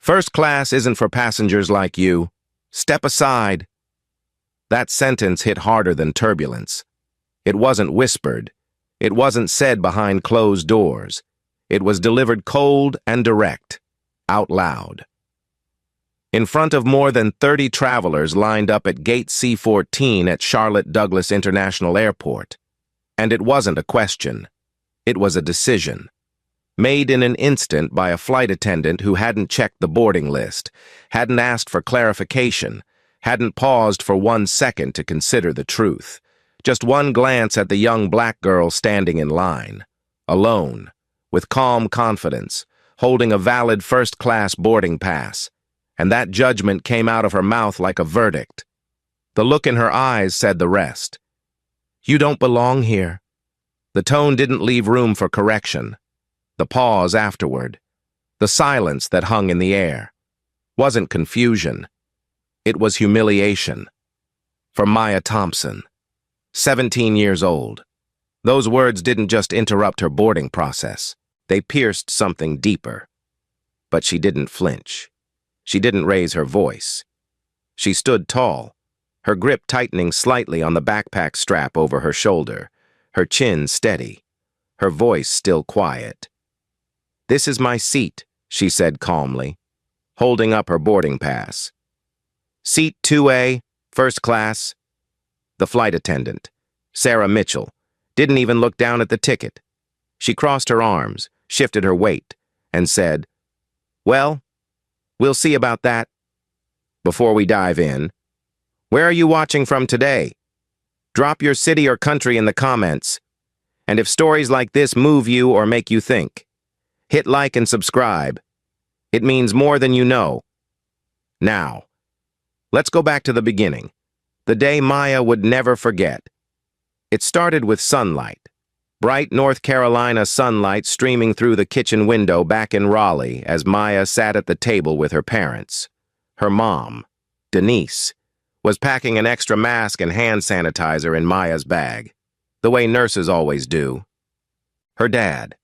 First class isn't for passengers like you. Step aside. That sentence hit harder than turbulence. It wasn't whispered. It wasn't said behind closed doors. It was delivered cold and direct, out loud. In front of more than 30 travelers lined up at Gate C-14 at Charlotte Douglas International Airport. And it wasn't a question. It was a decision. Made in an instant by a flight attendant who hadn't checked the boarding list, hadn't asked for clarification, hadn't paused for 1 second to consider the truth. Just one glance at the young black girl standing in line, alone, with calm confidence, holding a valid first-class boarding pass, and that judgment came out of her mouth like a verdict. The look in her eyes said the rest. You don't belong here. The tone didn't leave room for correction. The pause afterward, the silence that hung in the air, wasn't confusion. It was humiliation. For Maya Thompson, 17 years old. Those words didn't just interrupt her boarding process. They pierced something deeper. But she didn't flinch. She didn't raise her voice. She stood tall, her grip tightening slightly on the backpack strap over her shoulder, her chin steady, her voice still quiet. "This is my seat," she said calmly, holding up her boarding pass. "Seat 2A, first class." The flight attendant, Sarah Mitchell, didn't even look down at the ticket. She crossed her arms, shifted her weight, and said, "Well, we'll see about that." Before we dive in, where are you watching from today? Drop your city or country in the comments. And if stories like this move you or make you think, hit like and subscribe. It means more than you know. Now, let's go back to the beginning, the day Maya would never forget. It started with sunlight, bright North Carolina sunlight streaming through the kitchen window back in Raleigh as Maya sat at the table with her parents. Her mom, Denise, was packing an extra mask and hand sanitizer in Maya's bag, the way nurses always do. Her dad,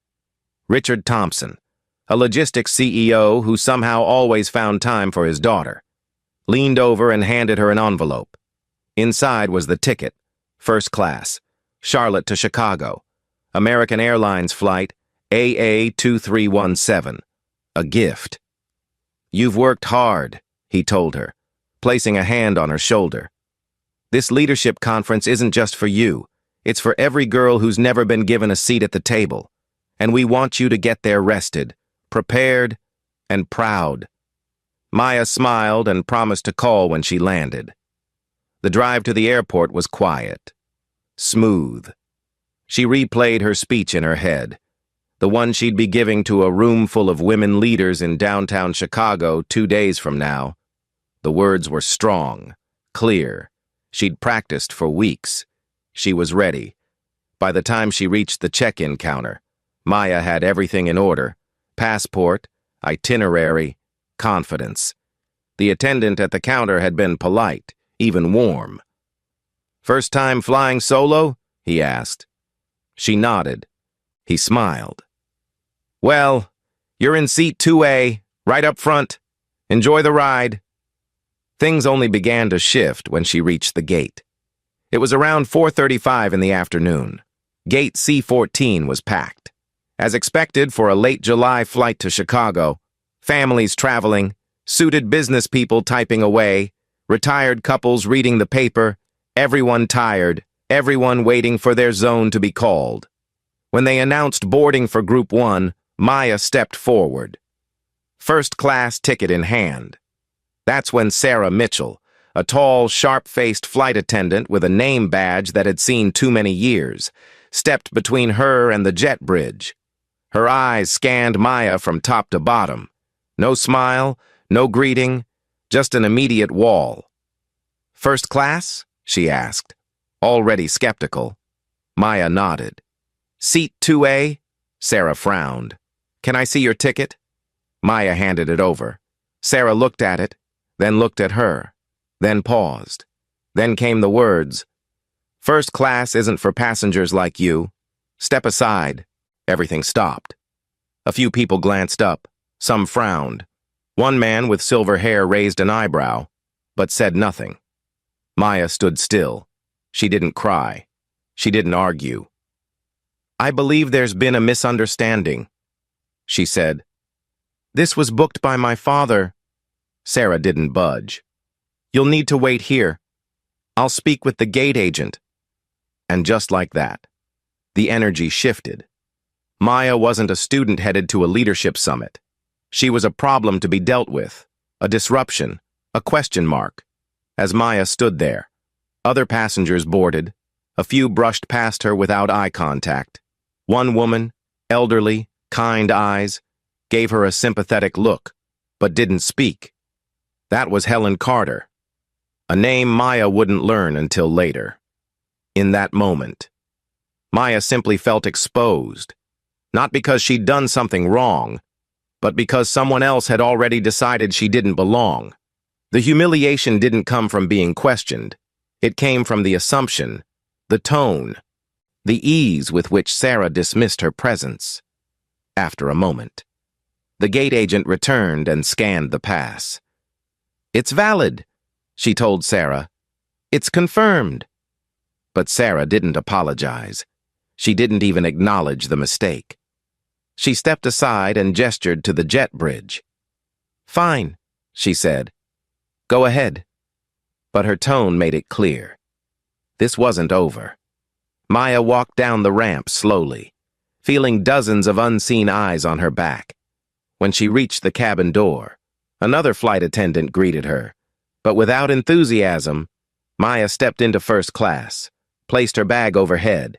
Richard Thompson, a logistics CEO who somehow always found time for his daughter, leaned over and handed her an envelope. Inside was the ticket, first class, Charlotte to Chicago, American Airlines flight AA2317, a gift. "You've worked hard," he told her, placing a hand on her shoulder. "This leadership conference isn't just for you. It's for every girl who's never been given a seat at the table. And we want you to get there rested, prepared, and proud." Maya smiled and promised to call when she landed. The drive to the airport was quiet, smooth. She replayed her speech in her head, the one she'd be giving to a room full of women leaders in downtown Chicago 2 days from now. The words were strong, clear. She'd practiced for weeks. She was ready. By the time she reached the check-in counter, Maya had everything in order: passport, itinerary, confidence. The attendant at the counter had been polite, even warm. "First time flying solo?" he asked. She nodded. He smiled. "Well, you're in seat 2A, right up front. Enjoy the ride." Things only began to shift when she reached the gate. It was around 4:35 in the afternoon. Gate C-14 was packed. As expected for a late July flight to Chicago, families traveling, suited business people typing away, retired couples reading the paper, everyone tired, everyone waiting for their zone to be called. When they announced boarding for Group 1, Maya stepped forward, first-class ticket in hand. That's when Sarah Mitchell, a tall, sharp-faced flight attendant with a name badge that had seen too many years, stepped between her and the jet bridge. Her eyes scanned Maya from top to bottom. No smile, no greeting, just an immediate wall. "First class?" she asked, already skeptical. Maya nodded. "Seat 2A?" Sarah frowned. "Can I see your ticket?" Maya handed it over. Sarah looked at it, then looked at her, then paused. Then came the words, "First class isn't for passengers like you. Step aside." Everything stopped. A few people glanced up. Some frowned. One man with silver hair raised an eyebrow, but said nothing. Maya stood still. She didn't cry. She didn't argue. "I believe there's been a misunderstanding," she said. "This was booked by my father." Sarah didn't budge. "You'll need to wait here. I'll speak with the gate agent." And just like that, the energy shifted. Maya wasn't a student headed to a leadership summit. She was a problem to be dealt with, a disruption, a question mark. As Maya stood there, other passengers boarded. A few brushed past her without eye contact. One woman, elderly, kind eyes, gave her a sympathetic look, but didn't speak. That was Helen Carter, a name Maya wouldn't learn until later. In that moment, Maya simply felt exposed, not because she'd done something wrong, but because someone else had already decided she didn't belong. The humiliation didn't come from being questioned. It came from the assumption, the tone, the ease with which Sarah dismissed her presence. After a moment, the gate agent returned and scanned the pass. "It's valid," she told Sarah. "It's confirmed." But Sarah didn't apologize. She didn't even acknowledge the mistake. She stepped aside and gestured to the jet bridge. "Fine," she said. "Go ahead." But her tone made it clear. This wasn't over. Maya walked down the ramp slowly, feeling dozens of unseen eyes on her back. When she reached the cabin door, another flight attendant greeted her. But without enthusiasm, Maya stepped into first class, placed her bag overhead,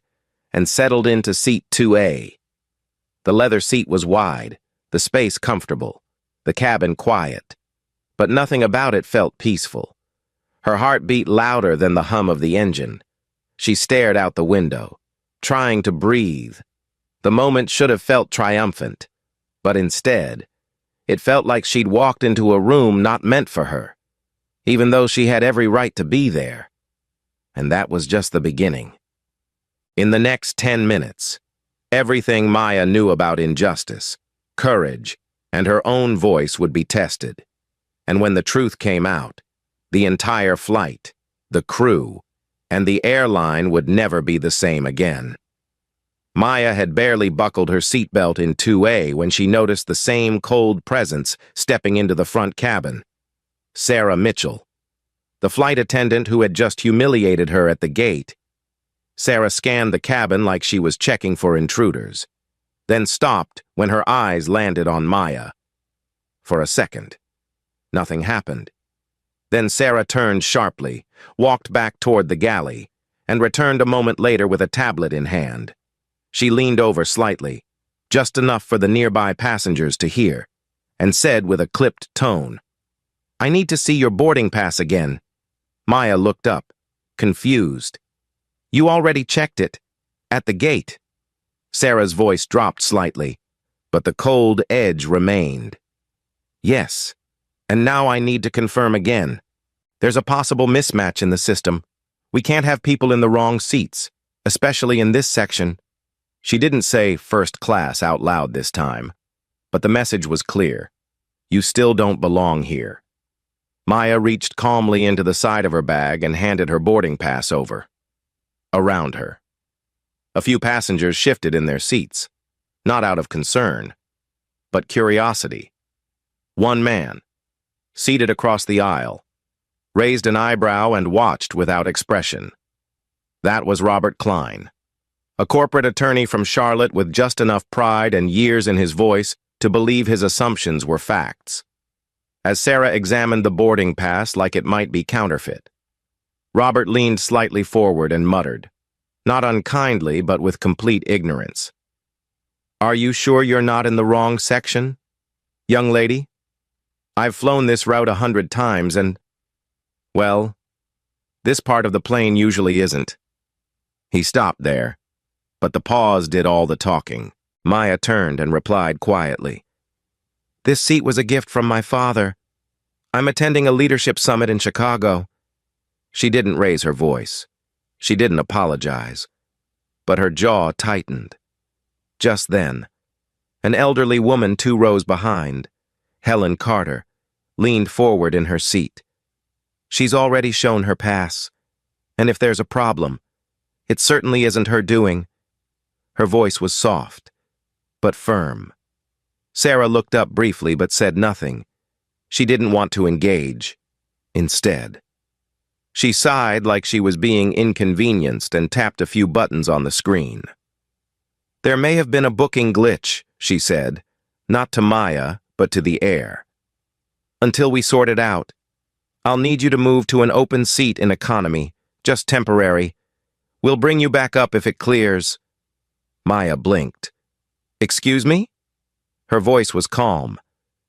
and settled into seat 2A. The leather seat was wide, the space comfortable, the cabin quiet. But nothing about it felt peaceful. Her heart beat louder than the hum of the engine. She stared out the window, trying to breathe. The moment should have felt triumphant, but instead, it felt like she'd walked into a room not meant for her, even though she had every right to be there. And that was just the beginning. In the next 10 minutes, everything Maya knew about injustice, courage, and her own voice would be tested. And when the truth came out, the entire flight, the crew, and the airline would never be the same again. Maya had barely buckled her seatbelt in 2A when she noticed the same cold presence stepping into the front cabin. Sarah Mitchell, the flight attendant who had just humiliated her at the gate. Sarah scanned the cabin like she was checking for intruders, then stopped when her eyes landed on Maya. For a second, nothing happened. Then Sarah turned sharply, walked back toward the galley, and returned a moment later with a tablet in hand. She leaned over slightly, just enough for the nearby passengers to hear, and said with a clipped tone, "I need to see your boarding pass again." Maya looked up, confused. "You already checked it, at the gate." Sarah's voice dropped slightly, but the cold edge remained. "Yes, and now I need to confirm again. There's a possible mismatch in the system. We can't have people in the wrong seats, especially in this section." She didn't say first class out loud this time, but the message was clear. You still don't belong here. Maya reached calmly into the side of her bag and handed her boarding pass over. Around her, a few passengers shifted in their seats, not out of concern, but curiosity. One man, seated across the aisle, raised an eyebrow and watched without expression. That was Robert Klein, a corporate attorney from Charlotte with just enough pride and years in his voice to believe his assumptions were facts. As Sarah examined the boarding pass like it might be counterfeit, Robert leaned slightly forward and muttered, not unkindly but with complete ignorance. "Are you sure you're not in the wrong section, young lady? I've flown this route 100 times and, well, this part of the plane usually isn't." He stopped there, but the pause did all the talking. Maya turned and replied quietly, "This seat was a gift from my father. I'm attending a leadership summit in Chicago." She didn't raise her voice. She didn't apologize. But her jaw tightened. Just then, an elderly woman 2 rows behind Helen Carter, leaned forward in her seat. She's already shown her pass, and if there's a problem, it certainly isn't her doing. Her voice was soft, but firm. Sarah looked up briefly but said nothing. She didn't want to engage. Instead, she sighed like she was being inconvenienced and tapped a few buttons on the screen. There may have been a booking glitch, she said, not to Maya, but to the air. Until we sort it out, I'll need you to move to an open seat in economy, just temporary. We'll bring you back up if it clears. Maya blinked. Excuse me? Her voice was calm,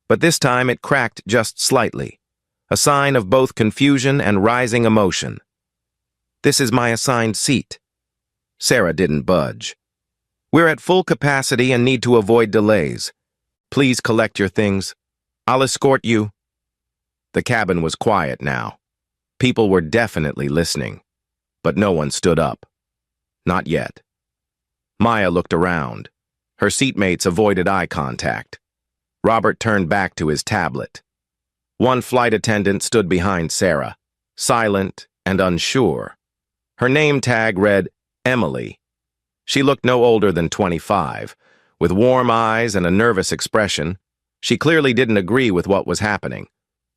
but this time it cracked just slightly, a sign of both confusion and rising emotion. This is my assigned seat. Sarah didn't budge. We're at full capacity and need to avoid delays. Please collect your things. I'll escort you. The cabin was quiet now. People were definitely listening, but no one stood up. Not yet. Maya looked around. Her seatmates avoided eye contact. Robert turned back to his tablet. One flight attendant stood behind Sarah, silent and unsure. Her name tag read Emily. She looked no older than 25. With warm eyes and a nervous expression, she clearly didn't agree with what was happening,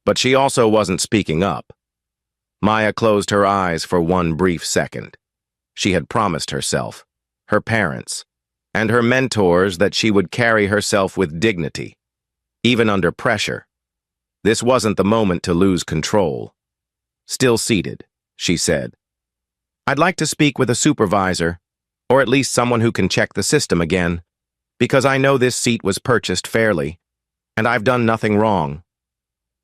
but she also wasn't speaking up. Maya closed her eyes for one brief second. She had promised herself, her parents, and her mentors that she would carry herself with dignity, even under pressure. This wasn't the moment to lose control. Still seated, she said. I'd like to speak with a supervisor, or at least someone who can check the system again, because I know this seat was purchased fairly, and I've done nothing wrong.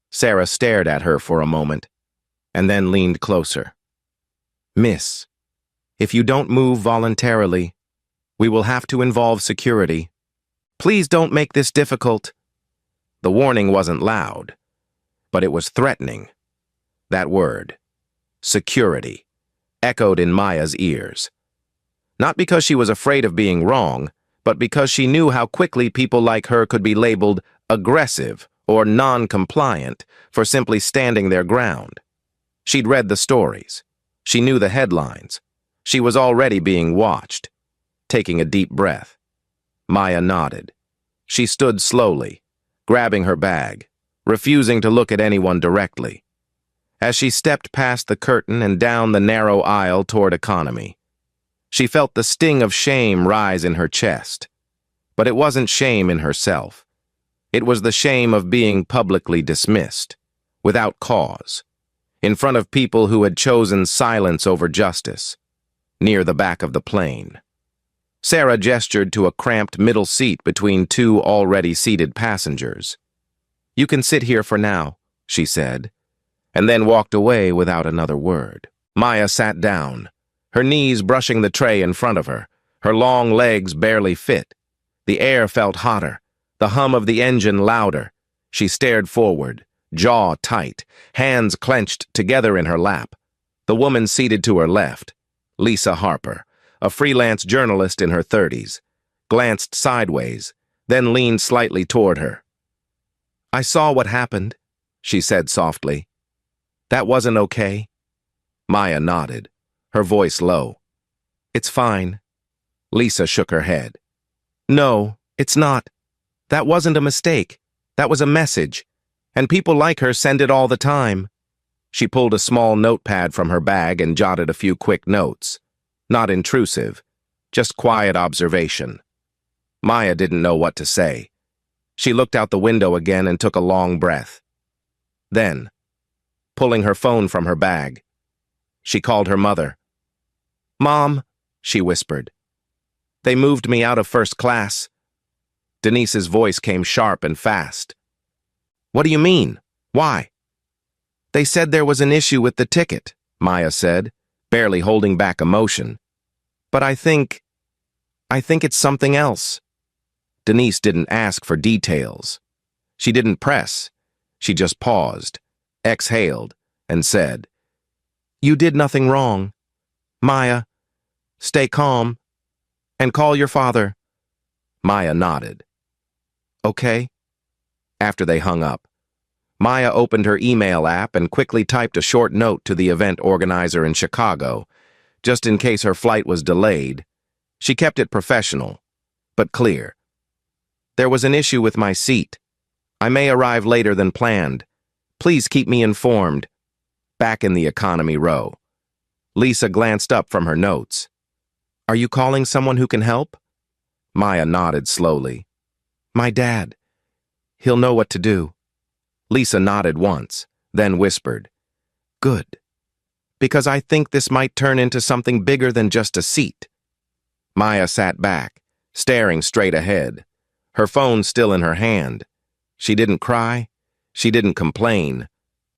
Sarah stared at her for a moment, and then leaned closer. Miss, if you don't move voluntarily, we will have to involve security. Please don't make this difficult. The warning wasn't loud, but it was threatening. That word, security, echoed in Maya's ears. Not because she was afraid of being wrong, but because she knew how quickly people like her could be labeled aggressive or non-compliant for simply standing their ground. She'd read the stories. She knew the headlines. She was already being watched. Taking a deep breath, Maya nodded. She stood slowly, grabbing her bag, refusing to look at anyone directly. As she stepped past the curtain and down the narrow aisle toward economy, she felt the sting of shame rise in her chest. But it wasn't shame in herself. It was the shame of being publicly dismissed, without cause, in front of people who had chosen silence over justice, near the back of the plane. Sarah gestured to a cramped middle seat between two already seated passengers. You can sit here for now, she said, and then walked away without another word. Maya sat down, her knees brushing the tray in front of her, her long legs barely fit. The air felt hotter, the hum of the engine louder. She stared forward, jaw tight, hands clenched together in her lap. The woman seated to her left, Lisa Harper, a freelance journalist in her 30s, glanced sideways, then leaned slightly toward her. I saw what happened, she said softly. That wasn't okay. Maya nodded, her voice low. It's fine. Lisa shook her head. No, it's not. That wasn't a mistake. That was a message. And people like her send it all the time. She pulled a small notepad from her bag and jotted a few quick notes. Not intrusive, just quiet observation. Maya didn't know what to say. She looked out the window again and took a long breath. Then, pulling her phone from her bag, she called her mother. Mom, she whispered. They moved me out of first class. Denise's voice came sharp and fast. What do you mean? Why? They said there was an issue with the ticket, Maya said, barely holding back emotion. But I think it's something else. Denise didn't ask for details. She didn't press. She just paused, exhaled, and said, You did nothing wrong. Maya, stay calm, and call your father. Maya nodded. Okay? After they hung up, Maya opened her email app and quickly typed a short note to the event organizer in Chicago, just in case her flight was delayed. She kept it professional, but clear. There was an issue with my seat. I may arrive later than planned. Please keep me informed. Back in the economy row. Lisa glanced up from her notes. Are you calling someone who can help? Maya nodded slowly. My dad. He'll know what to do. Lisa nodded once, then whispered. Good. Because I think this might turn into something bigger than just a seat. Maya sat back, staring straight ahead, her phone still in her hand. She didn't cry. She didn't complain.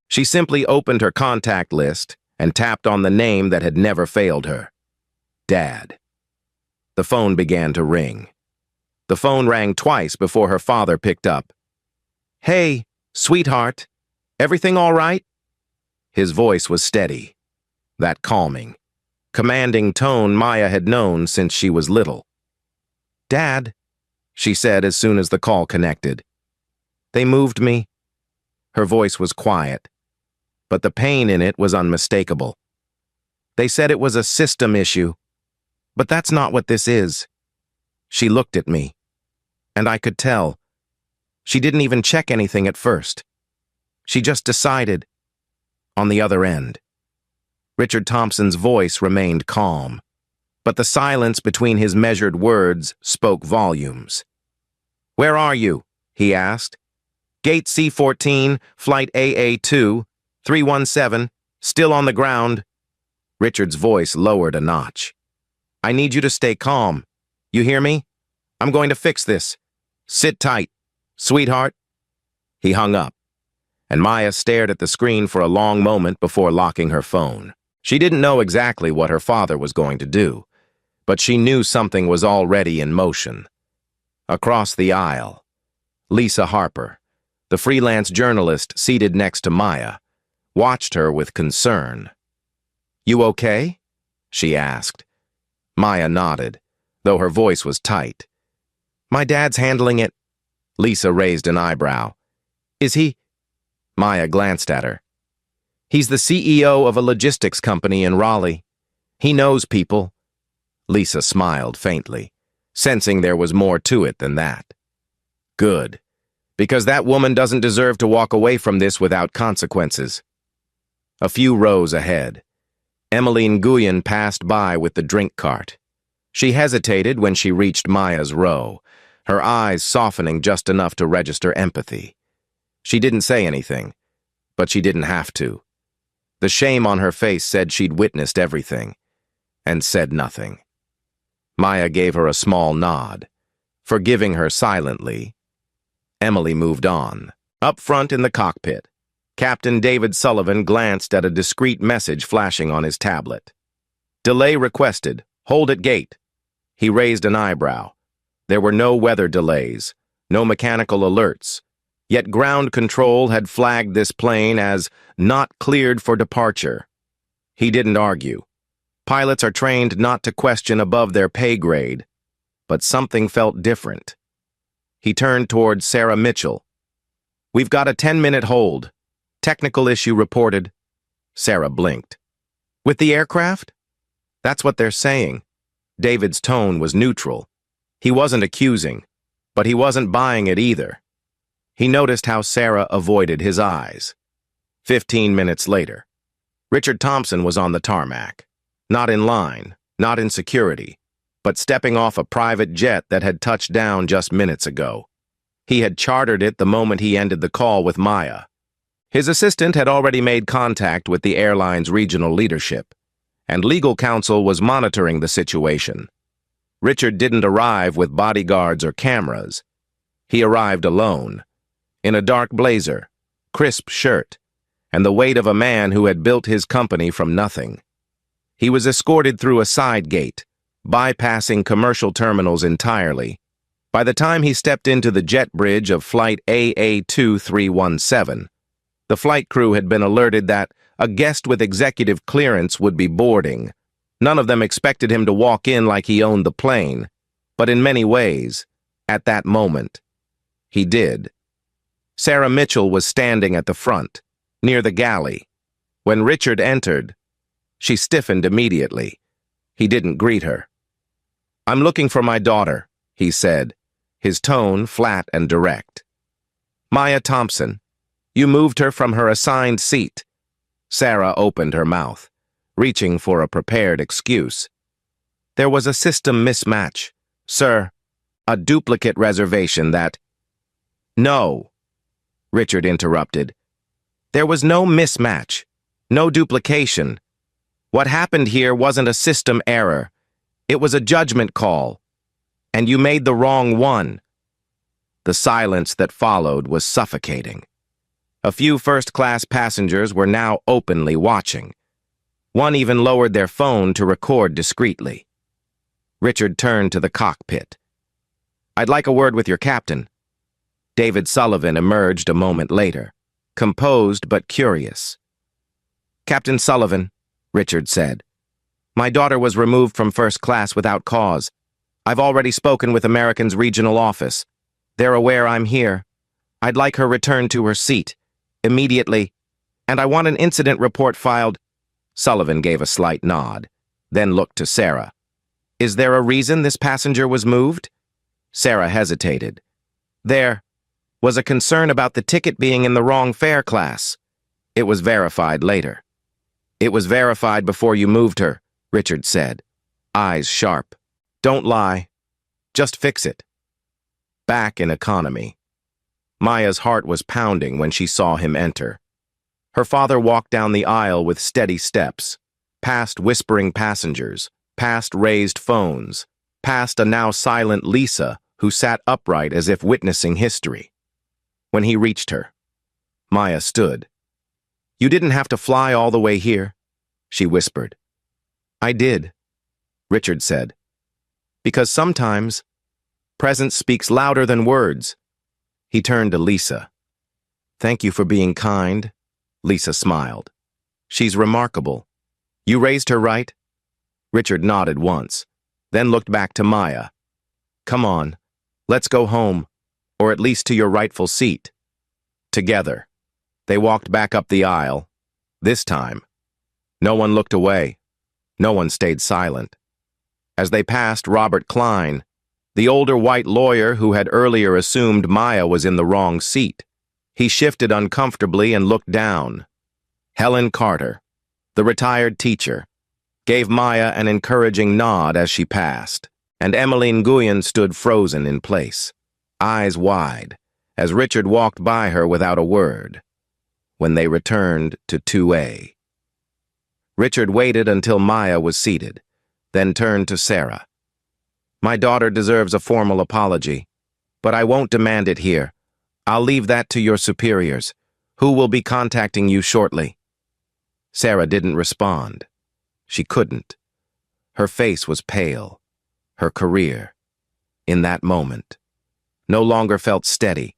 She simply opened her contact list and tapped on the name that had never failed her. Dad. The phone began to ring. The phone rang twice before her father picked up. Hey, sweetheart, everything all right? His voice was steady, that calming, commanding tone Maya had known since she was little. Dad, she said as soon as the call connected. They moved me. Her voice was quiet, but the pain in it was unmistakable. They said it was a system issue, but that's not what this is. She looked at me, and I could tell. She didn't even check anything at first. She just decided. On the other end. Richard Thompson's voice remained calm, but the silence between his measured words spoke volumes. Where are you? He asked. Gate C-14, flight AA-2, 317, still on the ground. Richard's voice lowered a notch. I need you to stay calm. You hear me? I'm going to fix this. Sit tight, sweetheart. He hung up, and Maya stared at the screen for a long moment before locking her phone. She didn't know exactly what her father was going to do, but she knew something was already in motion. Across the aisle, Lisa Harper, the freelance journalist seated next to Maya, watched her with concern. You okay? She asked. Maya nodded, though her voice was tight. My dad's handling it. Lisa raised an eyebrow. Is he? Maya glanced at her. He's the CEO of a logistics company in Raleigh. He knows people. Lisa smiled faintly, sensing there was more to it than that. Good, because that woman doesn't deserve to walk away from this without consequences. A few rows ahead, Emmeline Nguyen passed by with the drink cart. She hesitated when she reached Maya's row, her eyes softening just enough to register empathy. She didn't say anything, but she didn't have to. The shame on her face said she'd witnessed everything, and said nothing. Maya gave her a small nod, forgiving her silently. Emily moved on. Up front in the cockpit, Captain David Sullivan glanced at a discreet message flashing on his tablet. Delay requested. Hold at gate. He raised an eyebrow. There were no weather delays, no mechanical alerts, yet ground control had flagged this plane as not cleared for departure. He didn't argue. Pilots are trained not to question above their pay grade, but something felt different. He turned toward Sarah Mitchell. We've got a 10-minute hold. Technical issue reported. Sarah blinked. With the aircraft? That's what they're saying. David's tone was neutral. He wasn't accusing, but he wasn't buying it either. He noticed how Sarah avoided his eyes. 15 minutes later, Richard Thompson was on the tarmac. Not in line, not in security, but stepping off a private jet that had touched down just minutes ago. He had chartered it the moment he ended the call with Maya. His assistant had already made contact with the airline's regional leadership, and legal counsel was monitoring the situation. Richard didn't arrive with bodyguards or cameras. He arrived alone, in a dark blazer, crisp shirt, and the weight of a man who had built his company from nothing. He was escorted through a side gate, bypassing commercial terminals entirely. By the time he stepped into the jet bridge of flight AA-2317, the flight crew had been alerted that a guest with executive clearance would be boarding. None of them expected him to walk in like he owned the plane, but in many ways, at that moment, he did. Sarah Mitchell was standing at the front, near the galley. When Richard entered, she stiffened immediately. He didn't greet her. "I'm looking for my daughter," he said, his tone flat and direct. "Maya Thompson. You moved her from her assigned seat." Sarah opened her mouth, reaching for a prepared excuse. "There was a system mismatch, sir. A duplicate reservation that—" "No," Richard interrupted. "There was no mismatch, no duplication. What happened here wasn't a system error. It was a judgment call. And you made the wrong one." The silence that followed was suffocating. A few first-class passengers were now openly watching. One even lowered their phone to record discreetly. Richard turned to the cockpit. "I'd like a word with your captain." David Sullivan emerged a moment later, composed but curious. "Captain Sullivan," Richard said, "my daughter was removed from first class without cause. I've already spoken with American's regional office. They're aware I'm here. I'd like her returned to her seat, immediately, and I want an incident report filed." Sullivan gave a slight nod, then looked to Sarah. "Is there a reason this passenger was moved?" Sarah hesitated. "There was a concern about the ticket being in the wrong fare class. It was verified later." "It was verified before you moved her," Richard said, eyes sharp. "Don't lie. Just fix it." Back in economy. Maya's heart was pounding when she saw him enter. Her father walked down the aisle with steady steps, past whispering passengers, past raised phones, past a now silent Lisa who sat upright as if witnessing history. When he reached her, Maya stood. "You didn't have to fly all the way here," she whispered. "I did," Richard said. "Because sometimes presence speaks louder than words." He turned to Lisa. "Thank you for being kind," Lisa smiled. "She's remarkable. You raised her right?" Richard nodded once, then looked back to Maya. "Come on, let's go home, or at least to your rightful seat." Together, they walked back up the aisle. This time, no one looked away. No one stayed silent. As they passed Robert Klein, the older white lawyer who had earlier assumed Maya was in the wrong seat, he shifted uncomfortably and looked down. Helen Carter, the retired teacher, gave Maya an encouraging nod as she passed, and Emmeline Nguyen stood frozen in place, eyes wide, as Richard walked by her without a word. When they returned to 2A. Richard waited until Maya was seated, then turned to Sarah. "My daughter deserves a formal apology, but I won't demand it here. I'll leave that to your superiors, who will be contacting you shortly." Sarah didn't respond. She couldn't. Her face was pale. Her career, in that moment, no longer felt steady.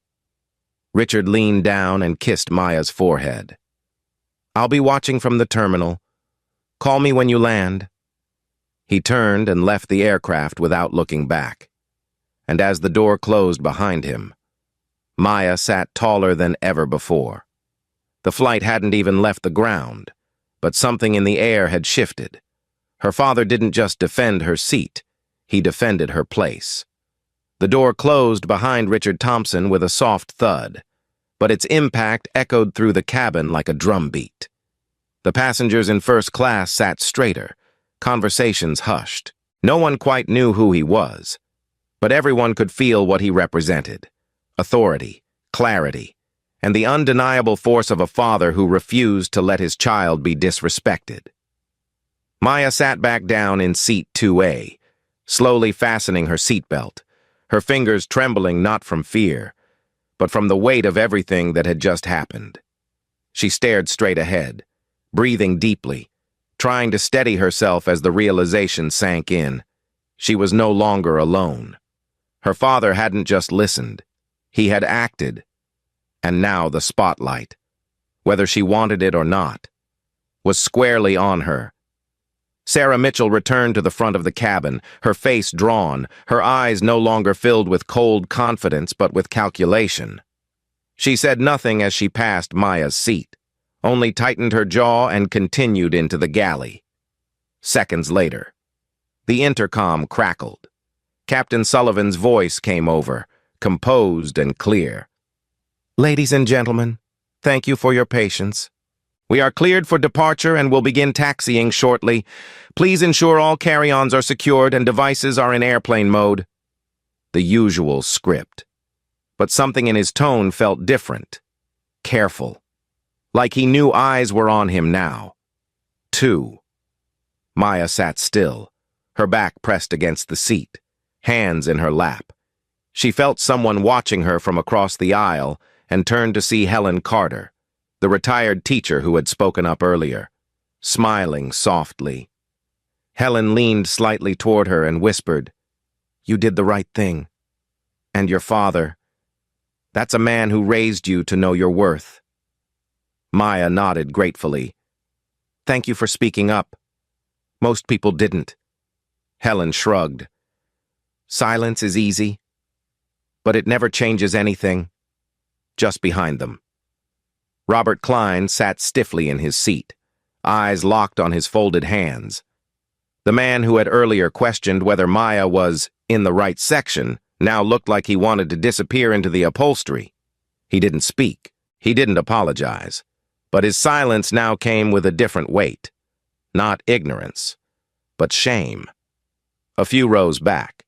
Richard leaned down and kissed Maya's forehead. "I'll be watching from the terminal. Call me when you land." He turned and left the aircraft without looking back. And as the door closed behind him, Maya sat taller than ever before. The flight hadn't even left the ground, but something in the air had shifted. Her father didn't just defend her seat, he defended her place. The door closed behind Richard Thompson with a soft thud, but its impact echoed through the cabin like a drumbeat. The passengers in first class sat straighter, conversations hushed. No one quite knew who he was, but everyone could feel what he represented: authority, clarity, and the undeniable force of a father who refused to let his child be disrespected. Maya sat back down in seat 2A, slowly fastening her seatbelt, her fingers trembling not from fear, but from the weight of everything that had just happened. She stared straight ahead, breathing deeply, trying to steady herself as the realization sank in. She was no longer alone. Her father hadn't just listened, he had acted. And now the spotlight, whether she wanted it or not, was squarely on her. Sarah Mitchell returned to the front of the cabin, her face drawn, her eyes no longer filled with cold confidence but with calculation. She said nothing as she passed Maya's seat, only tightened her jaw and continued into the galley. Seconds later, the intercom crackled. Captain Sullivan's voice came over, composed and clear. "Ladies and gentlemen, thank you for your patience. We are cleared for departure and will begin taxiing shortly. Please ensure all carry-ons are secured and devices are in airplane mode." The usual script. But something in his tone felt different. Careful. Like he knew eyes were on him now. 2. Maya sat still, her back pressed against the seat, hands in her lap. She felt someone watching her from across the aisle and turned to see Helen Carter, the retired teacher who had spoken up earlier, smiling softly. Helen leaned slightly toward her and whispered, "You did the right thing. And your father. That's a man who raised you to know your worth." Maya nodded gratefully. "Thank you for speaking up. Most people didn't." Helen shrugged. "Silence is easy, but it never changes anything." Just behind them, Robert Klein sat stiffly in his seat, eyes locked on his folded hands. The man who had earlier questioned whether Maya was in the right section now looked like he wanted to disappear into the upholstery. He didn't speak. He didn't apologize. But his silence now came with a different weight. Not ignorance, but shame. A few rows back,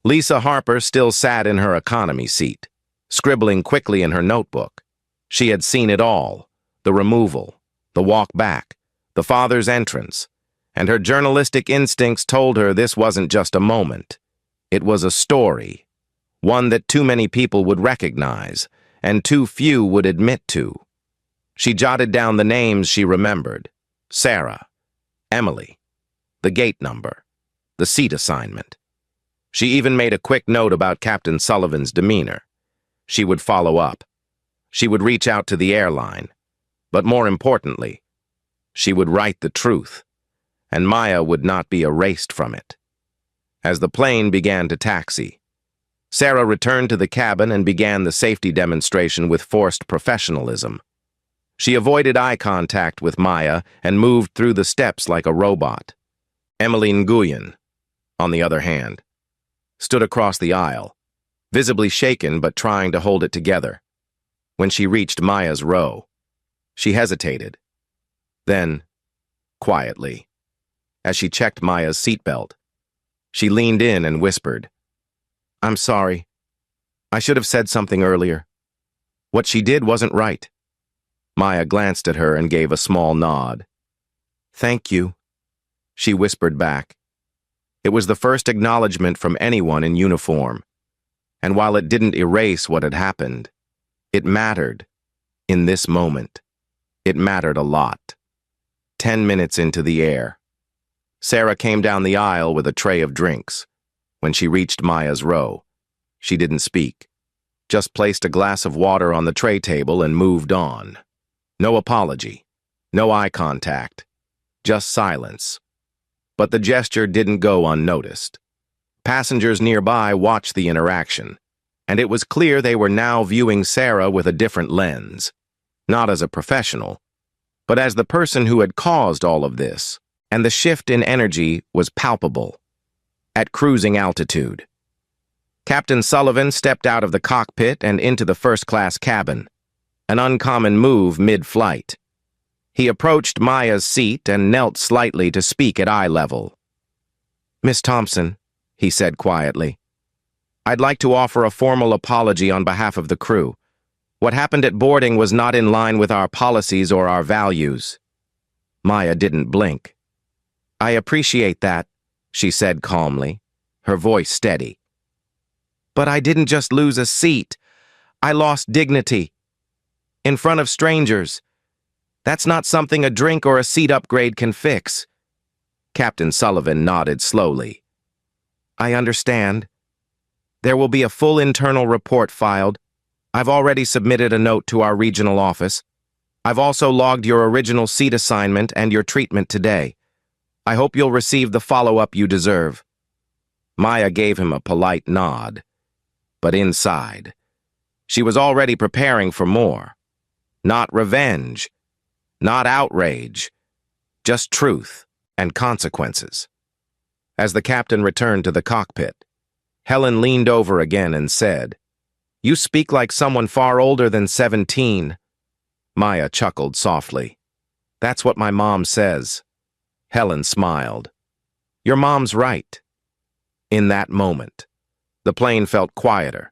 Lisa Harper still sat in her economy seat, scribbling quickly in her notebook. She had seen it all, the removal, the walk back, the father's entrance, and her journalistic instincts told her this wasn't just a moment. It was a story, one that too many people would recognize, and too few would admit to. She jotted down the names she remembered: Sarah, Emily, the gate number, the seat assignment. She even made a quick note about Captain Sullivan's demeanor. She would follow up. She would reach out to the airline. But more importantly, she would write the truth, and Maya would not be erased from it. As the plane began to taxi, Sarah returned to the cabin and began the safety demonstration with forced professionalism. She avoided eye contact with Maya and moved through the steps like a robot. Emily Nguyen, on the other hand, stood across the aisle, visibly shaken but trying to hold it together. When she reached Maya's row, she hesitated. Then, quietly, as she checked Maya's seatbelt, she leaned in and whispered, "I'm sorry. I should have said something earlier. What she did wasn't right." Maya glanced at her and gave a small nod. "Thank you," she whispered back. It was the first acknowledgement from anyone in uniform, and while it didn't erase what had happened, it mattered. In this moment, it mattered a lot. 10 minutes into the air, Sarah came down the aisle with a tray of drinks. When she reached Maya's row, she didn't speak, just placed a glass of water on the tray table and moved on. No apology, no eye contact, just silence. But the gesture didn't go unnoticed. Passengers nearby watched the interaction, and it was clear they were now viewing Sarah with a different lens, not as a professional, but as the person who had caused all of this, and the shift in energy was palpable. At cruising altitude, Captain Sullivan stepped out of the cockpit and into the first-class cabin, an uncommon move mid-flight. He approached Maya's seat and knelt slightly to speak at eye level. "Miss Thompson," he said quietly, "I'd like to offer a formal apology on behalf of the crew. What happened at boarding was not in line with our policies or our values." Maya didn't blink. "I appreciate that," she said calmly, her voice steady. "But I didn't just lose a seat. I lost dignity. In front of strangers. That's not something a drink or a seat upgrade can fix." Captain Sullivan nodded slowly. "I understand. There will be a full internal report filed. I've already submitted a note to our regional office. I've also logged your original seat assignment and your treatment today. I hope you'll receive the follow-up you deserve." Maya gave him a polite nod, but inside, She was already preparing for more. Not revenge, not outrage, just truth and consequences. As the captain returned to the cockpit, Helen leaned over again and said, "You speak like someone far older than 17. Maya chuckled softly. "That's what my mom says." Helen smiled. "Your mom's right." In that moment, the plane felt quieter,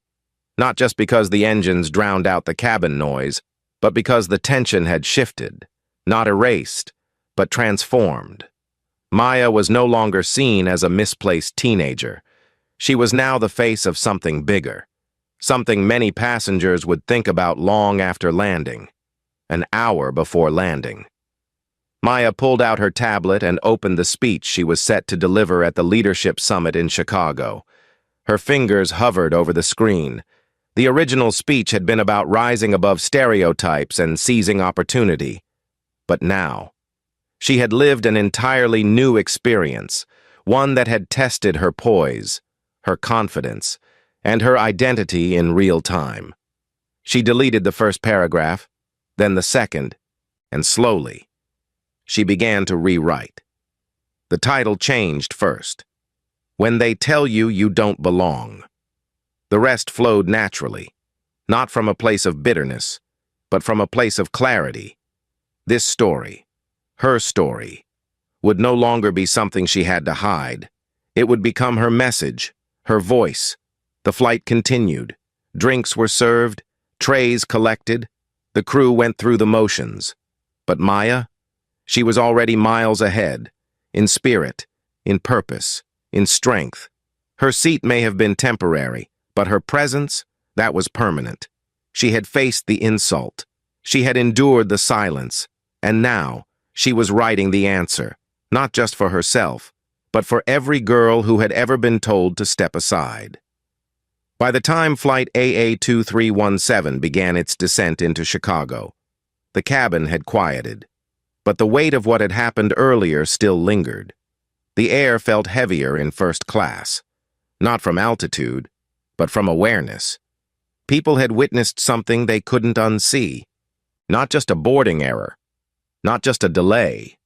not just because the engines drowned out the cabin noise, but because the tension had shifted, not erased, but transformed. Maya was no longer seen as a misplaced teenager. She was now the face of something bigger, something many passengers would think about long after landing, an hour before landing. Maya pulled out her tablet and opened the speech she was set to deliver at the Leadership Summit in Chicago. Her fingers hovered over the screen. The original speech had been about rising above stereotypes and seizing opportunity. But now, she had lived an entirely new experience, one that had tested her poise, her confidence, and her identity in real time. She deleted the first paragraph, then the second, and slowly, she began to rewrite. The title changed first. "When They Tell You You Don't Belong." The rest flowed naturally, not from a place of bitterness, but from a place of clarity. This story, her story, would no longer be something she had to hide. It would become her message, her voice. The flight continued. Drinks were served, trays collected. The crew went through the motions. But Maya? She was already miles ahead, in spirit, in purpose, in strength. Her seat may have been temporary, but her presence, that was permanent. She had faced the insult. She had endured the silence. And now, she was writing the answer, not just for herself, but for every girl who had ever been told to step aside. By the time Flight AA2317 began its descent into Chicago, the cabin had quieted, but the weight of what had happened earlier still lingered. The air felt heavier in first class, not from altitude, but from awareness. People had witnessed something they couldn't unsee, not just a boarding error, not just a delay.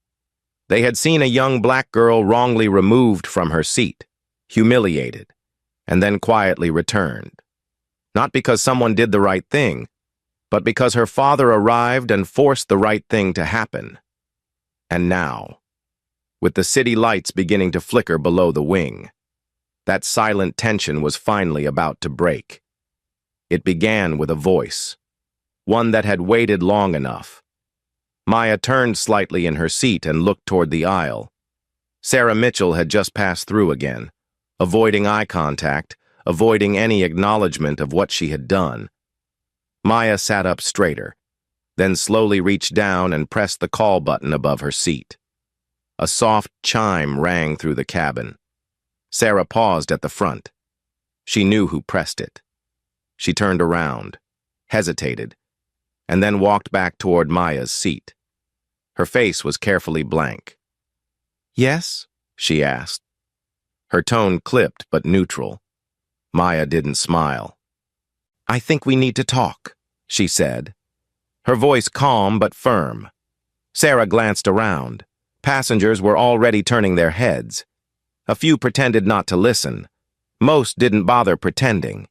They had seen a young black girl wrongly removed from her seat, humiliated, and then quietly returned. Not because someone did the right thing, but because her father arrived and forced the right thing to happen. And now, with the city lights beginning to flicker below the wing, that silent tension was finally about to break. It began with a voice, one that had waited long enough. Maya turned slightly in her seat and looked toward the aisle. Sarah Mitchell had just passed through again, avoiding eye contact, avoiding any acknowledgement of what she had done. Maya sat up straighter, then slowly reached down and pressed the call button above her seat. A soft chime rang through the cabin. Sarah paused at the front. She knew who pressed it. She turned around, hesitated, and then walked back toward Maya's seat. Her face was carefully blank. "Yes?" she asked. Her tone clipped but neutral. Maya didn't smile. "I think we need to talk," she said. Her voice calm but firm. Sarah glanced around. Passengers were already turning their heads. A few pretended not to listen. Most didn't bother pretending.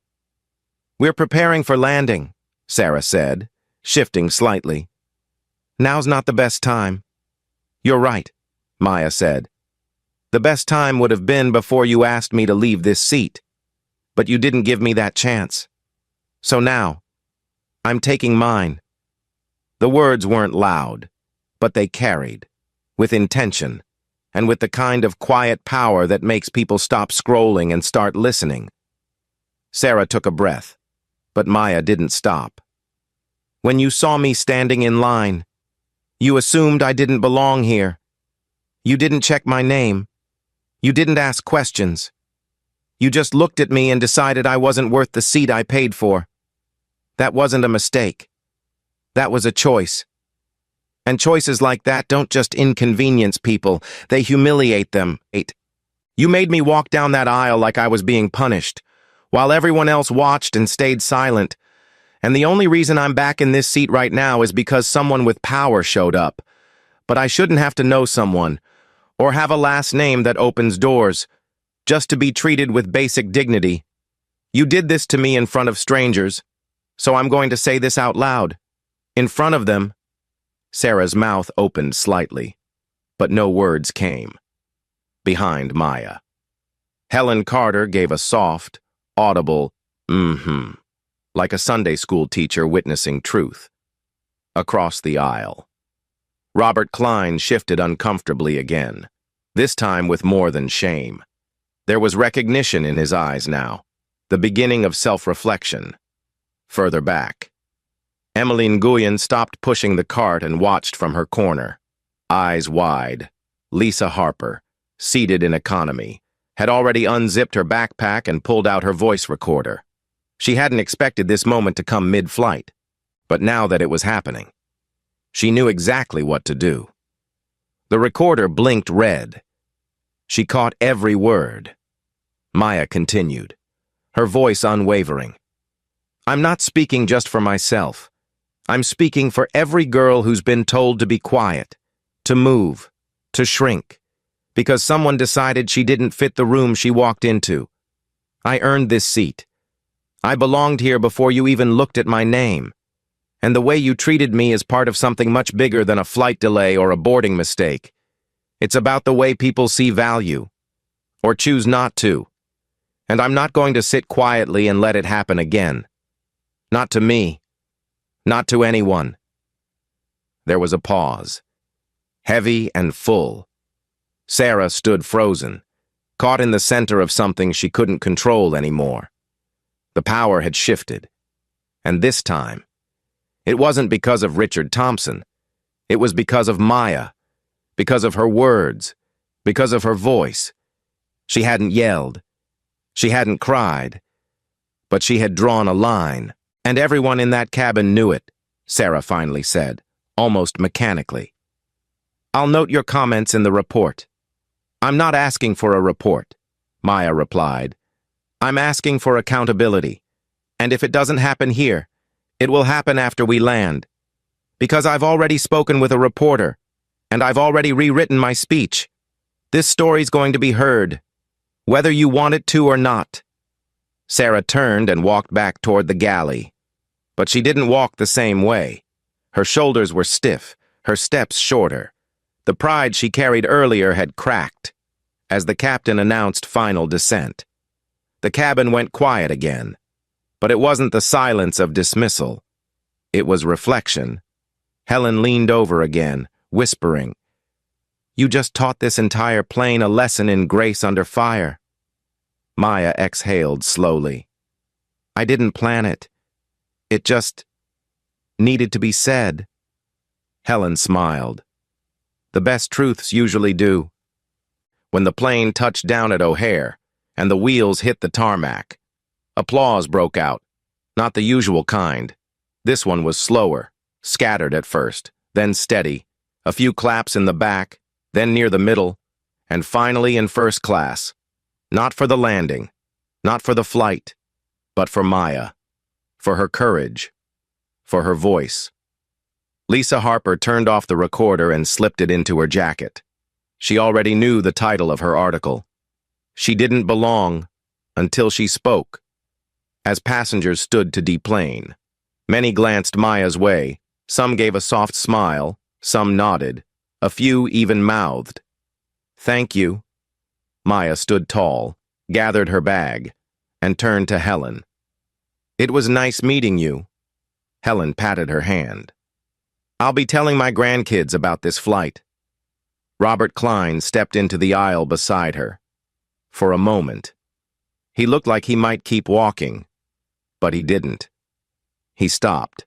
"We're preparing for landing," Sarah said, shifting slightly. "Now's not the best time." "You're right," Maya said. "The best time would have been before you asked me to leave this seat. But you didn't give me that chance. So now, I'm taking mine." The words weren't loud, but they carried, with intention, and with the kind of quiet power that makes people stop scrolling and start listening. Sarah took a breath, but Maya didn't stop. "When you saw me standing in line, you assumed I didn't belong here. You didn't check my name. You didn't ask questions. You just looked at me and decided I wasn't worth the seat I paid for. That wasn't a mistake. That was a choice. And choices like that don't just inconvenience people, they humiliate them. You made me walk down that aisle like I was being punished, while everyone else watched and stayed silent. And the only reason I'm back in this seat right now is because someone with power showed up. But I shouldn't have to know someone, or have a last name that opens doors, just to be treated with basic dignity. You did this to me in front of strangers, so I'm going to say this out loud. In front of them. Sarah's mouth opened slightly, but no words came. Behind Maya. Helen Carter gave a soft, audible, like a Sunday school teacher witnessing truth. Across the aisle. Robert Klein shifted uncomfortably again, this time with more than shame. There was recognition in his eyes now, the beginning of self-reflection. Further back. Emmeline Guyen stopped pushing the cart and watched from her corner. Eyes wide. Lisa Harper, seated in economy, had already unzipped her backpack and pulled out her voice recorder. She hadn't expected this moment to come mid-flight, but now that it was happening, she knew exactly what to do. The recorder blinked red. She caught every word. Maya continued, her voice unwavering. I'm not speaking just for myself. I'm speaking for every girl who's been told to be quiet, to move, to shrink, because someone decided she didn't fit the room she walked into. I earned this seat. I belonged here before you even looked at my name. And the way you treated me is part of something much bigger than a flight delay or a boarding mistake. It's about the way people see value, or choose not to. And I'm not going to sit quietly and let it happen again. Not to me. Not to anyone. There was a pause. Heavy and full. Sarah stood frozen, caught in the center of something she couldn't control anymore. The power had shifted. And this time, it wasn't because of Richard Thompson. It was because of Maya, because of her words, because of her voice. She hadn't yelled. She hadn't cried. But she had drawn a line. And everyone in that cabin knew it, Sarah finally said, almost mechanically. I'll note your comments in the report. I'm not asking for a report, Maya replied. I'm asking for accountability. And if it doesn't happen here, it will happen after we land. Because I've already spoken with a reporter, and I've already rewritten my speech. This story's going to be heard, whether you want it to or not. Sarah turned and walked back toward the galley. But she didn't walk the same way. Her shoulders were stiff, her steps shorter. The pride she carried earlier had cracked, as the captain announced final descent. The cabin went quiet again. But it wasn't the silence of dismissal. It was reflection. Helen leaned over again, whispering, You just taught this entire plane a lesson in grace under fire. Maya exhaled slowly. I didn't plan it. It just needed to be said. Helen smiled. The best truths usually do. When the plane touched down at O'Hare, and the wheels hit the tarmac, applause broke out, not the usual kind. This one was slower, scattered at first, then steady, a few claps in the back, then near the middle, and finally in first class. Not for the landing, not for the flight, but for Maya, for her courage, for her voice. Lisa Harper turned off the recorder and slipped it into her jacket. She already knew the title of her article. She didn't belong until she spoke. As passengers stood to deplane, many glanced Maya's way. Some gave a soft smile, some nodded, a few even mouthed. Thank you. Maya stood tall, gathered her bag, and turned to Helen. It was nice meeting you. Helen patted her hand. I'll be telling my grandkids about this flight. Robert Klein stepped into the aisle beside her. For a moment, he looked like he might keep walking, but he didn't. He stopped.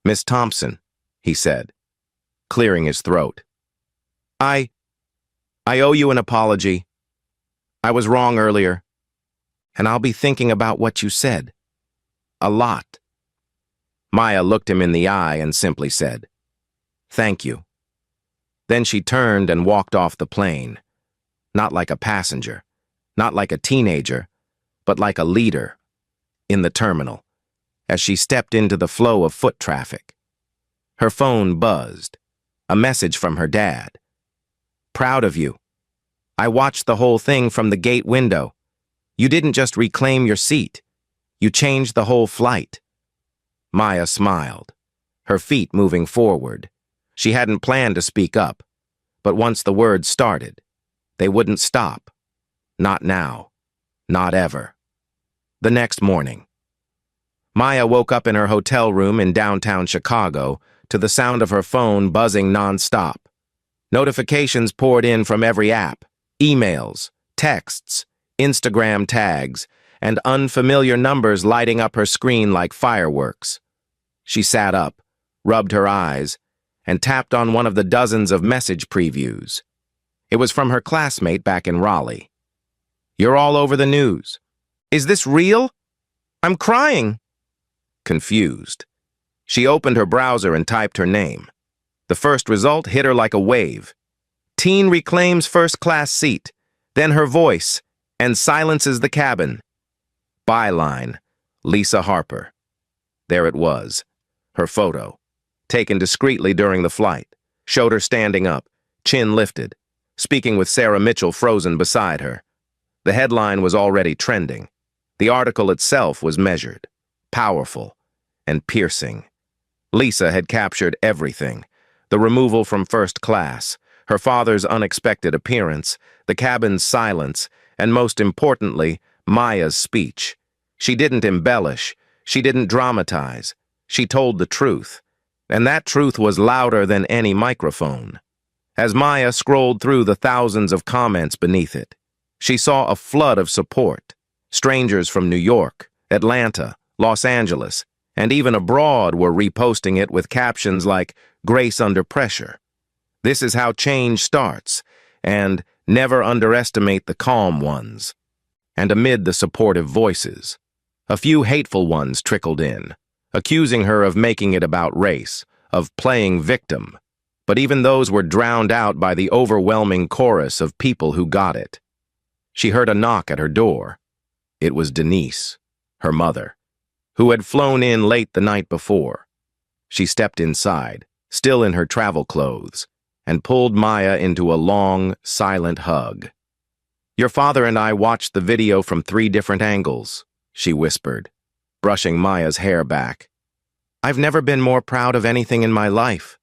Miss Thompson, he said, clearing his throat. I owe you an apology. I was wrong earlier, and I'll be thinking about what you said. A lot. Maya looked him in the eye and simply said, Thank you. Then she turned and walked off the plane, not like a passenger, not like a teenager, but like a leader, in the terminal. as she stepped into the flow of foot traffic. Her phone buzzed. A message from her dad. "Proud of you. I watched the whole thing from the gate window. You didn't just reclaim your seat. You changed the whole flight." Maya smiled, her feet moving forward. She hadn't planned to speak up, but once the words started, they wouldn't stop. Not now. Not ever. The next morning, Maya woke up in her hotel room in downtown Chicago to the sound of her phone buzzing nonstop. Notifications poured in from every app, emails, texts, Instagram tags, and unfamiliar numbers lighting up her screen like fireworks. She sat up, rubbed her eyes, and tapped on one of the dozens of message previews. It was from her classmate back in Raleigh. "You're all over the news. Is this real? I'm crying." Confused, she opened her browser and typed her name. The first result hit her like a wave. "Teen reclaims first-class seat," then her voice, "and silences the cabin." Byline, Lisa Harper. There it was, her photo, taken discreetly during the flight, showed her standing up, chin lifted, speaking with Sarah Mitchell frozen beside her. The headline was already trending. The article itself was measured, powerful, and piercing. Lisa had captured everything: the removal from first class, her father's unexpected appearance, the cabin's silence, and most importantly, Maya's speech. She didn't embellish, she didn't dramatize, she told the truth, and that truth was louder than any microphone. As Maya scrolled through the thousands of comments beneath it, she saw a flood of support. Strangers from New York, Atlanta, Los Angeles, and even abroad were reposting it with captions like "Grace under pressure." "This is how change starts," and "Never underestimate the calm ones." And amid the supportive voices, a few hateful ones trickled in, accusing her of making it about race, of playing victim. But even those were drowned out by the overwhelming chorus of people who got it. She heard a knock at her door. It was Denise, her mother, who had flown in late the night before. She stepped inside, still in her travel clothes, and pulled Maya into a long, silent hug. "Your father and I watched the video from 3 different angles," she whispered, brushing Maya's hair back. "I've never been more proud of anything in my life."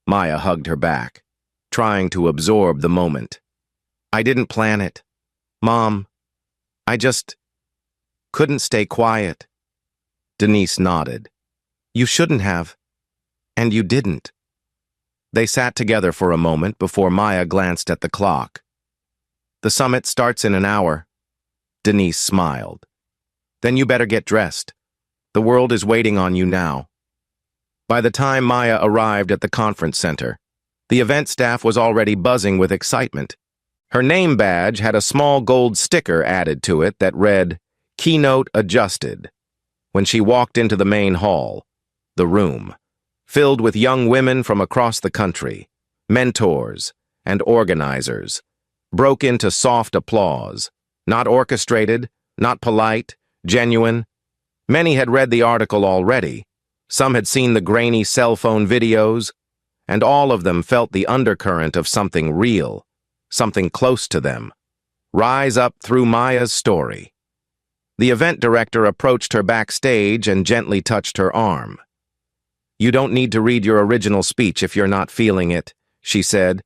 Maya hugged her back, trying to absorb the moment. "I didn't plan it, Mom. I just couldn't stay quiet." Denise nodded. "You shouldn't have, and you didn't." They sat together for a moment before Maya glanced at the clock. "The summit starts in an hour." Denise smiled. "Then you better get dressed. The world is waiting on you now." By the time Maya arrived at the conference center, the event staff was already buzzing with excitement. Her name badge had a small gold sticker added to it that read, "Keynote Adjusted." When she walked into the main hall, the room, filled with young women from across the country, mentors and organizers, broke into soft applause, not orchestrated, not polite, genuine. Many had read the article already. Some had seen the grainy cell phone videos, and all of them felt the undercurrent of something real, something close to them, rise up through Maya's story. The event director approached her backstage and gently touched her arm. "You don't need to read your original speech if you're not feeling it," she said.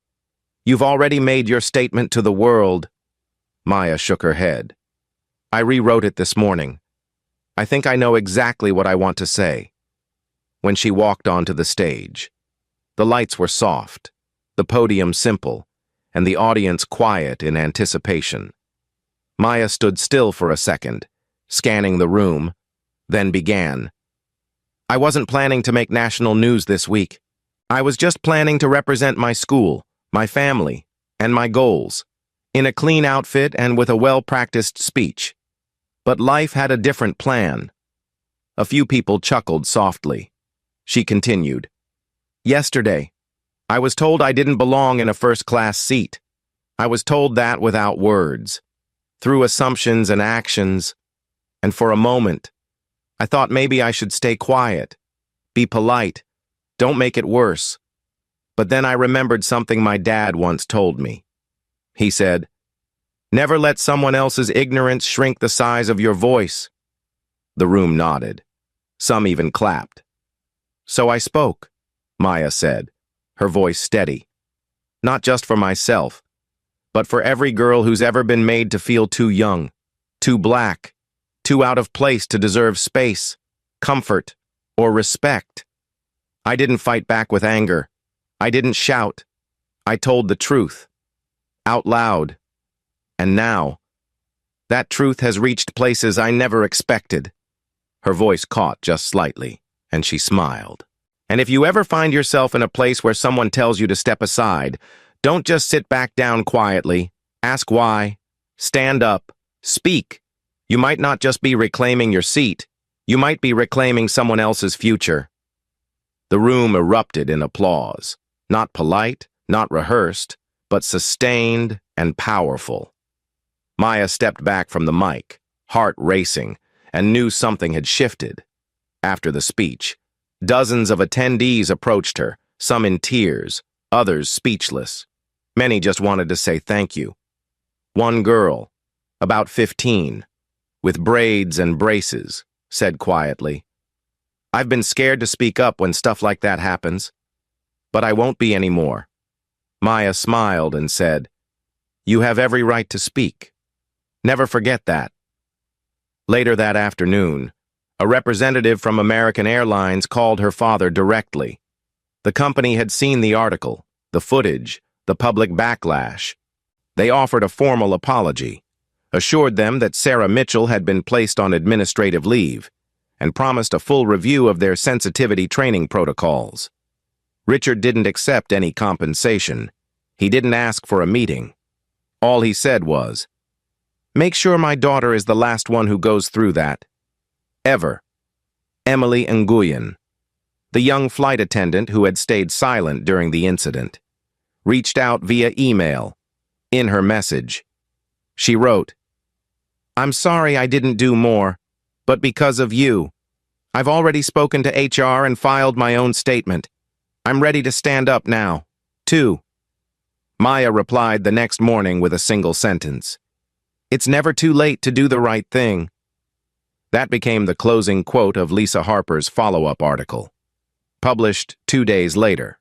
"You've already made your statement to the world." Maya shook her head. "I rewrote it this morning. I think I know exactly what I want to say." When she walked onto the stage, the lights were soft, the podium simple, and the audience quiet in anticipation. Maya stood still for a second, scanning the room, then began. "I wasn't planning to make national news this week. I was just planning to represent my school, my family, and my goals, in a clean outfit and with a well-practiced speech. But life had a different plan." A few people chuckled softly. She continued. "Yesterday, I was told I didn't belong in a first-class seat. I was told that without words, through assumptions and actions, and for a moment, I thought maybe I should stay quiet, be polite, don't make it worse. But then I remembered something my dad once told me. He said, "Never let someone else's ignorance shrink the size of your voice." The room nodded. Some even clapped. "So I spoke," Maya said, her voice steady. "Not just for myself, but for every girl who's ever been made to feel too young, too black, too out of place to deserve space, comfort, or respect." I didn't fight back with anger. I didn't shout. I told the truth. Out loud. And now, that truth has reached places I never expected. Her voice caught just slightly, and she smiled. And if you ever find yourself in a place where someone tells you to step aside, don't just sit back down quietly. Ask why. Stand up. Speak. You might not just be reclaiming your seat. You might be reclaiming someone else's future. The room erupted in applause. Not polite, not rehearsed, but sustained and powerful. Maya stepped back from the mic, heart racing, and knew something had shifted. After the speech, dozens of attendees approached her, some in tears, others speechless. Many just wanted to say thank you. One girl, about 15, with braids and braces, said quietly, "I've been scared to speak up when stuff like that happens, but I won't be anymore." Maya smiled and said, "You have every right to speak. Never forget that." Later that afternoon, a representative from American Airlines called her father directly. The company had seen the article, the footage, the public backlash. They offered a formal apology, assured them that Sarah Mitchell had been placed on administrative leave, and promised a full review of their sensitivity training protocols. Richard didn't accept any compensation. He didn't ask for a meeting. All he said was, "Make sure my daughter is the last one who goes through that. Ever." Emily Nguyen, the young flight attendant who had stayed silent during the incident, reached out via email. In her message, she wrote, "I'm sorry I didn't do more, but because of you. I've already spoken to HR and filed my own statement. I'm ready to stand up now, too." Maya replied the next morning with a single sentence. "It's never too late to do the right thing." That became the closing quote of Lisa Harper's follow-up article, published 2 days later,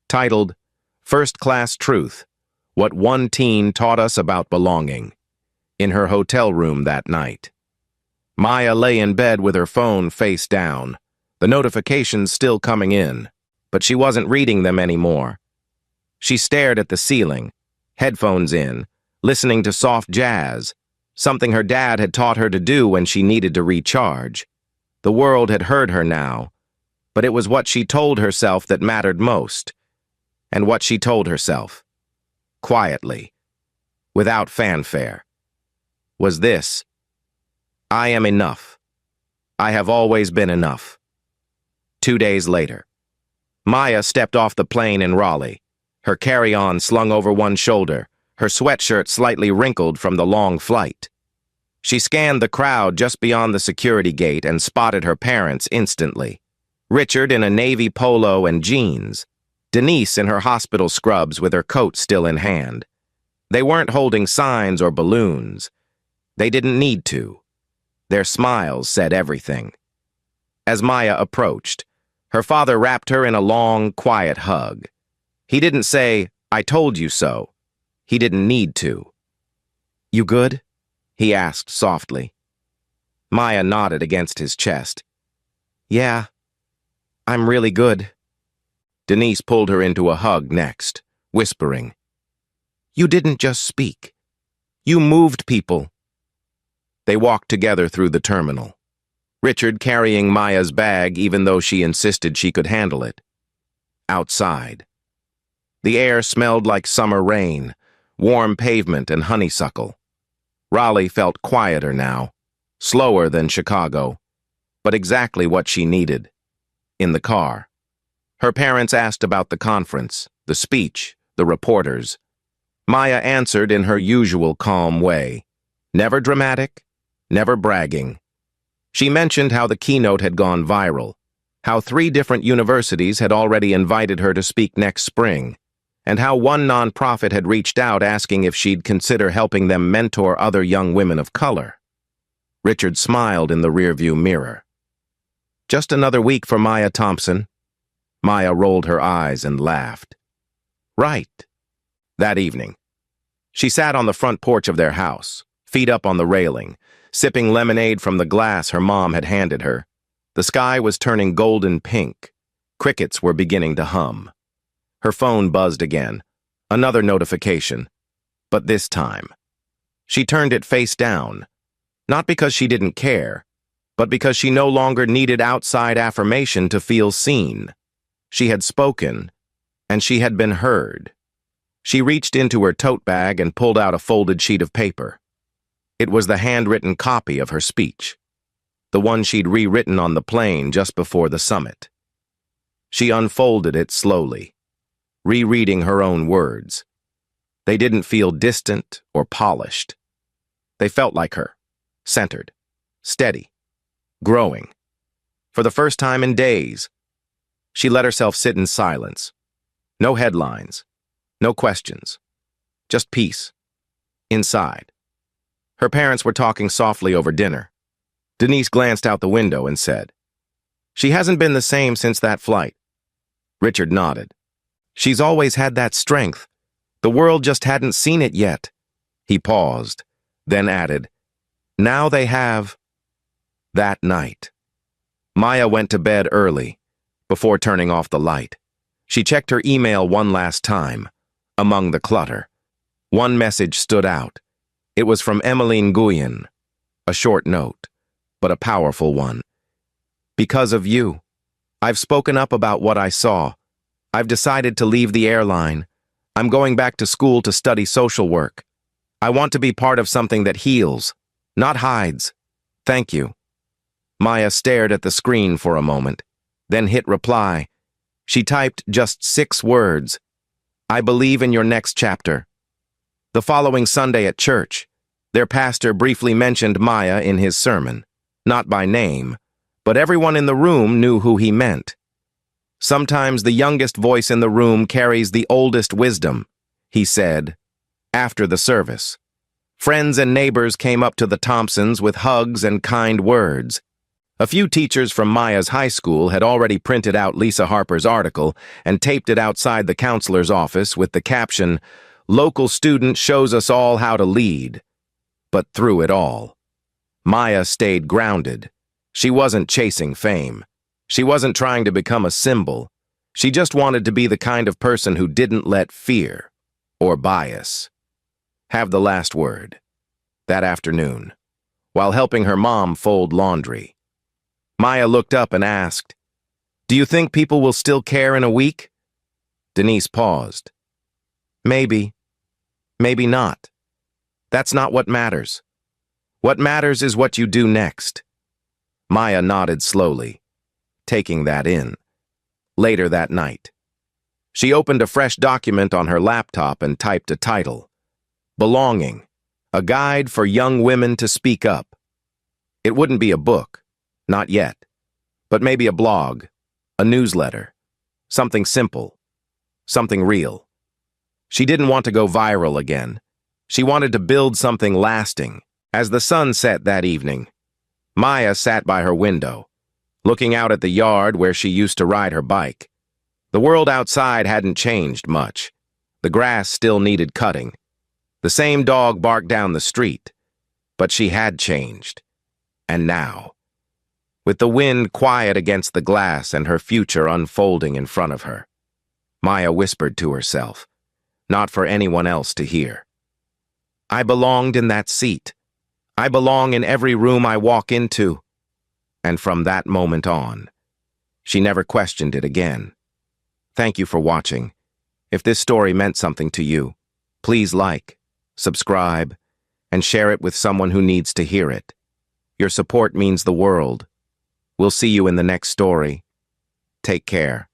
titled, "First Class Truth: What One Teen Taught Us About Belonging," in her hotel room that night. Maya lay in bed with her phone face down, the notifications still coming in, but she wasn't reading them anymore. She stared at the ceiling, headphones in, listening to soft jazz, something her dad had taught her to do when she needed to recharge. The world had heard her now, but it was what she told herself that mattered most. And what she told herself, quietly, without fanfare, was this: "I am enough. I have always been enough." 2 days later, Maya stepped off the plane in Raleigh, her carry-on slung over one shoulder, her sweatshirt slightly wrinkled from the long flight. She scanned the crowd just beyond the security gate and spotted her parents instantly. Richard in a navy polo and jeans, Denise in her hospital scrubs with her coat still in hand. They weren't holding signs or balloons. They didn't need to. Their smiles said everything. As Maya approached, her father wrapped her in a long, quiet hug. He didn't say, "I told you so." He didn't need to. "You good?" he asked softly. Maya nodded against his chest. "Yeah, I'm really good." Denise pulled her into a hug next, whispering, "You didn't just speak. You moved people." They walked together through the terminal, Richard carrying Maya's bag even though she insisted she could handle it. Outside, the air smelled like summer rain, warm pavement and honeysuckle. Raleigh felt quieter now, slower than Chicago, but exactly what she needed. In the car, her parents asked about the conference, the speech, the reporters. Maya answered in her usual calm way, never dramatic, never bragging. She mentioned how the keynote had gone viral, how 3 different universities had already invited her to speak next spring, and how one nonprofit had reached out asking if she'd consider helping them mentor other young women of color. Richard smiled in the rearview mirror. Just another week for Maya Thompson. Maya rolled her eyes and laughed. Right. That evening, she sat on the front porch of their house, feet up on the railing, sipping lemonade from the glass her mom had handed her. The sky was turning golden pink. Crickets were beginning to hum. Her phone buzzed again. Another notification. But this time, she turned it face down. Not because she didn't care, but because she no longer needed outside affirmation to feel seen. She had spoken, and she had been heard. She reached into her tote bag and pulled out a folded sheet of paper. It was the handwritten copy of her speech, the one she'd rewritten on the plane just before the summit. She unfolded it slowly, rereading her own words. They didn't feel distant or polished. They felt like her, centered, steady, growing. For the first time in days, she let herself sit in silence. No headlines, no questions, just peace, inside. Her parents were talking softly over dinner. Denise glanced out the window and said, "She hasn't been the same since that flight." Richard nodded. "She's always had that strength. The world just hadn't seen it yet." He paused, then added, "Now they have." That night, Maya went to bed early, before turning off the light. She checked her email one last time, among the clutter. One message stood out. It was from Emmeline Guyen, a short note, but a powerful one. "Because of you, I've spoken up about what I saw. I've decided to leave the airline. I'm going back to school to study social work. I want to be part of something that heals, not hides. Thank you." Maya stared at the screen for a moment, then hit reply. She typed just 6 words. "I believe in your next chapter." The following Sunday at church, their pastor briefly mentioned Maya in his sermon, not by name, but everyone in the room knew who he meant. "Sometimes the youngest voice in the room carries the oldest wisdom," he said, after the service. Friends and neighbors came up to the Thompsons with hugs and kind words. A few teachers from Maya's high school had already printed out Lisa Harper's article and taped it outside the counselor's office with the caption, "Local student shows us all how to lead." But through it all, Maya stayed grounded. She wasn't chasing fame. She wasn't trying to become a symbol. She just wanted to be the kind of person who didn't let fear or bias have the last word. That afternoon, while helping her mom fold laundry, Maya looked up and asked, "Do you think people will still care in a week?" Denise paused. "Maybe. Maybe not. That's not what matters. What matters is what you do next." Maya nodded slowly, taking that in. Later that night, she opened a fresh document on her laptop and typed a title, "Belonging, a guide for young women to speak up." It wouldn't be a book, not yet, but maybe a blog, a newsletter, something simple, something real. She didn't want to go viral again. She wanted to build something lasting. As the sun set that evening, Maya sat by her window, looking out at the yard where she used to ride her bike. The world outside hadn't changed much. The grass still needed cutting. The same dog barked down the street. But she had changed. And now, with the wind quiet against the glass and her future unfolding in front of her, Maya whispered to herself, not for anyone else to hear, "I belonged in that seat. I belong in every room I walk into." And from that moment on, she never questioned it again. Thank you for watching. If this story meant something to you, please like, subscribe, and share it with someone who needs to hear it. Your support means the world. We'll see you in the next story. Take care.